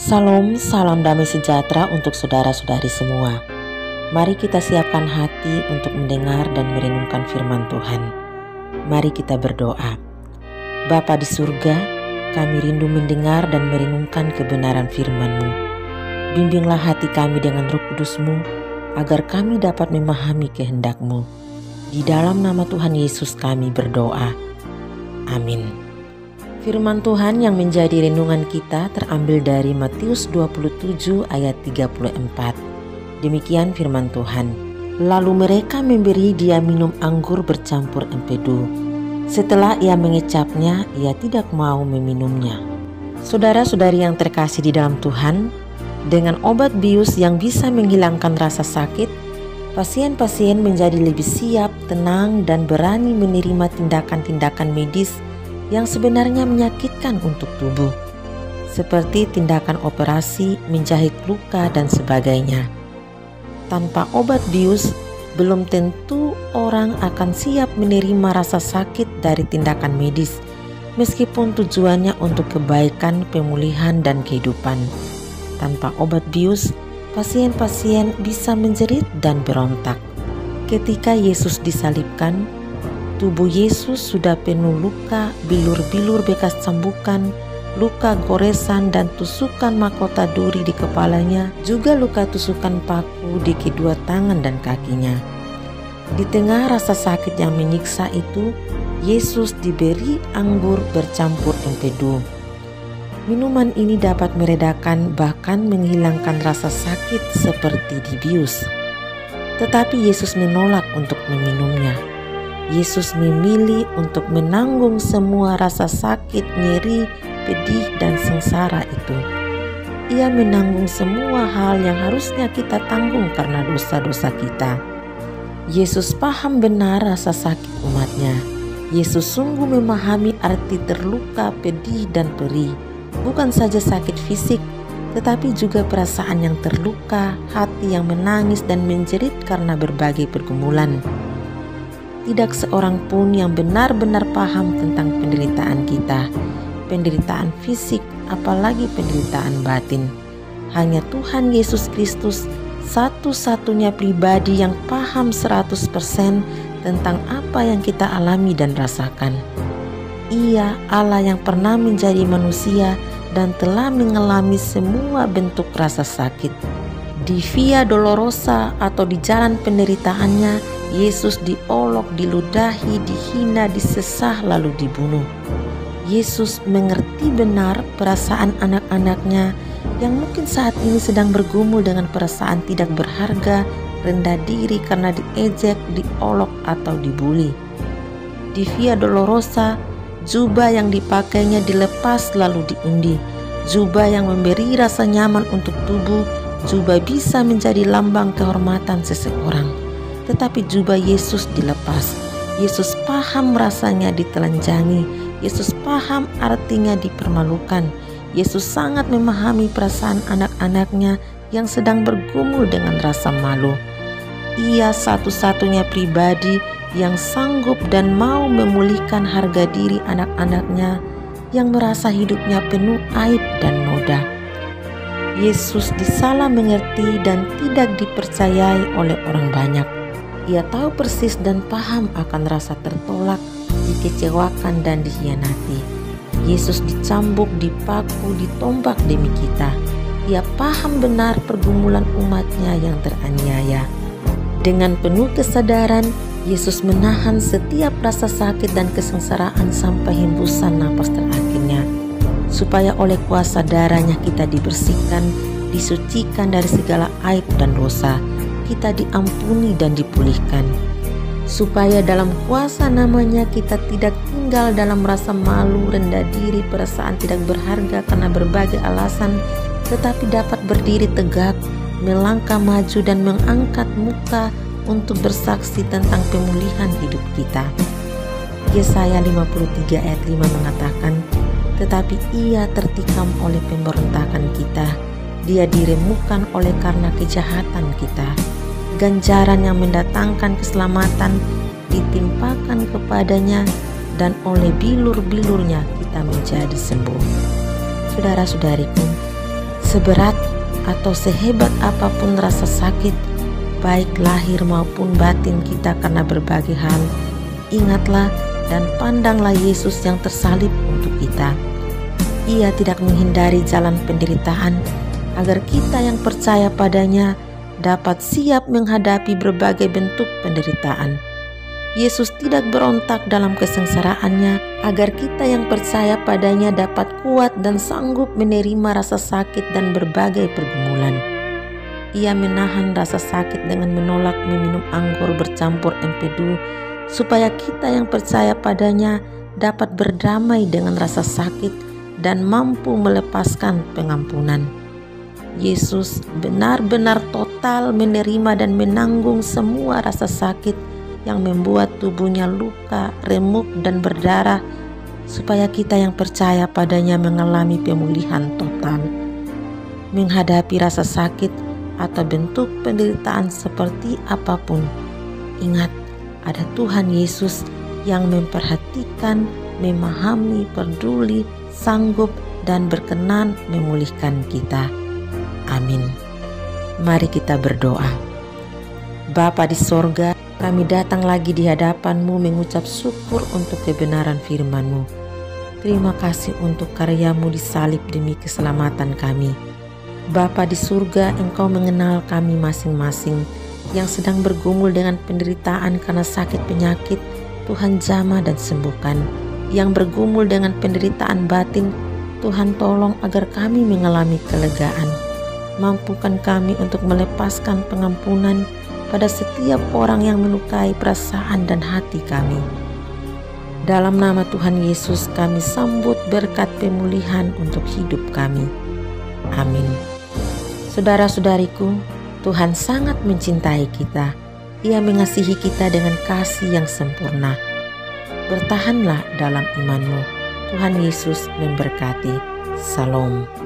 Salam, salam damai sejahtera untuk saudara-saudari semua. Mari kita siapkan hati untuk mendengar dan merenungkan firman Tuhan. Mari kita berdoa. Bapa di surga, kami rindu mendengar dan merenungkan kebenaran firman-Mu. Bimbinglah hati kami dengan Roh Kudus-Mu, agar kami dapat memahami kehendak-Mu. Di dalam nama Tuhan Yesus kami berdoa. Amin. Firman Tuhan yang menjadi renungan kita terambil dari Matius 27 ayat 34. Demikian firman Tuhan. Lalu mereka memberi dia minum anggur bercampur empedu. Setelah ia mengecapnya, ia tidak mau meminumnya. Saudara-saudari yang terkasih di dalam Tuhan, dengan obat bius yang bisa menghilangkan rasa sakit, pasien-pasien menjadi lebih siap, tenang, dan berani menerima tindakan-tindakan medis yang sebenarnya menyakitkan untuk tubuh, seperti tindakan operasi, menjahit luka, dan sebagainya. Tanpa obat bius, belum tentu orang akan siap menerima rasa sakit dari tindakan medis, meskipun tujuannya untuk kebaikan, pemulihan, dan kehidupan. Tanpa obat bius, pasien-pasien bisa menjerit dan berontak. Ketika Yesus disalibkan, tubuh Yesus sudah penuh luka, bilur-bilur bekas cambukan, luka goresan dan tusukan mahkota duri di kepalanya, juga luka tusukan paku di kedua tangan dan kakinya. Di tengah rasa sakit yang menyiksa itu, Yesus diberi anggur bercampur empedu. Minuman ini dapat meredakan bahkan menghilangkan rasa sakit seperti dibius. Tetapi Yesus menolak untuk meminumnya. Yesus memilih untuk menanggung semua rasa sakit, nyeri, pedih, dan sengsara itu. Ia menanggung semua hal yang harusnya kita tanggung karena dosa-dosa kita. Yesus paham benar rasa sakit umatnya. Yesus sungguh memahami arti terluka, pedih, dan perih. Bukan saja sakit fisik, tetapi juga perasaan yang terluka, hati yang menangis dan menjerit karena berbagai pergumulan. Tidak seorang pun yang benar-benar paham tentang penderitaan kita, penderitaan fisik, apalagi penderitaan batin. Hanya Tuhan Yesus Kristus, satu-satunya pribadi yang paham 100% tentang apa yang kita alami dan rasakan. Ia Allah yang pernah menjadi manusia dan telah mengalami semua bentuk rasa sakit. Di Via Dolorosa atau di jalan penderitaannya, Yesus diolok, diludahi, dihina, disesah, lalu dibunuh. Yesus mengerti benar perasaan anak-anaknya yang mungkin saat ini sedang bergumul dengan perasaan tidak berharga, rendah diri karena diejek, diolok, atau dibuli. Di Via Dolorosa, jubah yang dipakainya dilepas lalu diundi. Jubah yang memberi rasa nyaman untuk tubuh, jubah bisa menjadi lambang kehormatan seseorang. Tetapi jubah Yesus dilepas. Yesus paham rasanya ditelanjangi. Yesus paham artinya dipermalukan. Yesus sangat memahami perasaan anak-anaknya yang sedang bergumul dengan rasa malu. Ia satu-satunya pribadi yang sanggup dan mau memulihkan harga diri anak-anaknya yang merasa hidupnya penuh aib dan noda. Yesus disalah mengerti dan tidak dipercayai oleh orang banyak. Ia tahu persis dan paham akan rasa tertolak, dikecewakan, dan dikhianati. Yesus dicambuk, dipaku, ditombak demi kita. Ia paham benar pergumulan umatnya yang teraniaya. Dengan penuh kesadaran, Yesus menahan setiap rasa sakit dan kesengsaraan sampai hembusan napas terakhirnya, supaya oleh kuasa darahnya kita dibersihkan, disucikan dari segala aib dan dosa. Kita diampuni dan dipulihkan, supaya dalam kuasa namanya kita tidak tinggal dalam rasa malu, rendah diri, perasaan tidak berharga karena berbagai alasan, tetapi dapat berdiri tegak, melangkah maju dan mengangkat muka untuk bersaksi tentang pemulihan hidup kita. Yesaya 53 ayat 5 mengatakan, tetapi ia tertikam oleh pemberontakan kita, dia diremukkan oleh karena kejahatan kita. Ganjaran yang mendatangkan keselamatan ditimpakan kepadanya, dan oleh bilur-bilurnya kita menjadi sembuh. Saudara-saudariku, Seberat atau sehebat apapun rasa sakit, baik lahir maupun batin kita karena berbagai hal, ingatlah dan pandanglah Yesus yang tersalib untuk kita. Ia tidak menghindari jalan penderitaan agar kita yang percaya padanya dapat siap menghadapi berbagai bentuk penderitaan. Yesus tidak berontak dalam kesengsaraannya agar kita yang percaya padanya dapat kuat dan sanggup menerima rasa sakit dan berbagai pergumulan. Ia menahan rasa sakit dengan menolak meminum anggur bercampur empedu supaya kita yang percaya padanya dapat berdamai dengan rasa sakit dan mampu melepaskan pengampunan. Yesus benar-benar total menerima dan menanggung semua rasa sakit yang membuat tubuhnya luka, remuk, dan berdarah, supaya kita yang percaya padanya mengalami pemulihan total. Menghadapi rasa sakit atau bentuk penderitaan seperti apapun, ingat, ada Tuhan Yesus yang memperhatikan, memahami, peduli, sanggup, dan berkenan memulihkan kita. Amin. Mari kita berdoa. Bapa di sorga, kami datang lagi di hadapan-Mu mengucap syukur untuk kebenaran firman-Mu. Terima kasih untuk karya-Mu di salib demi keselamatan kami. Bapa di surga, Engkau mengenal kami masing-masing yang sedang bergumul dengan penderitaan karena sakit penyakit. Tuhan jamah dan sembuhkan. Yang bergumul dengan penderitaan batin, Tuhan tolong agar kami mengalami kelegaan. Mampukan kami untuk melepaskan pengampunan pada setiap orang yang melukai perasaan dan hati kami. Dalam nama Tuhan Yesus kami sambut berkat pemulihan untuk hidup kami. Amin. Saudara-saudariku, Tuhan sangat mencintai kita. Ia mengasihi kita dengan kasih yang sempurna. Bertahanlah dalam iman-Mu. Tuhan Yesus memberkati. Shalom.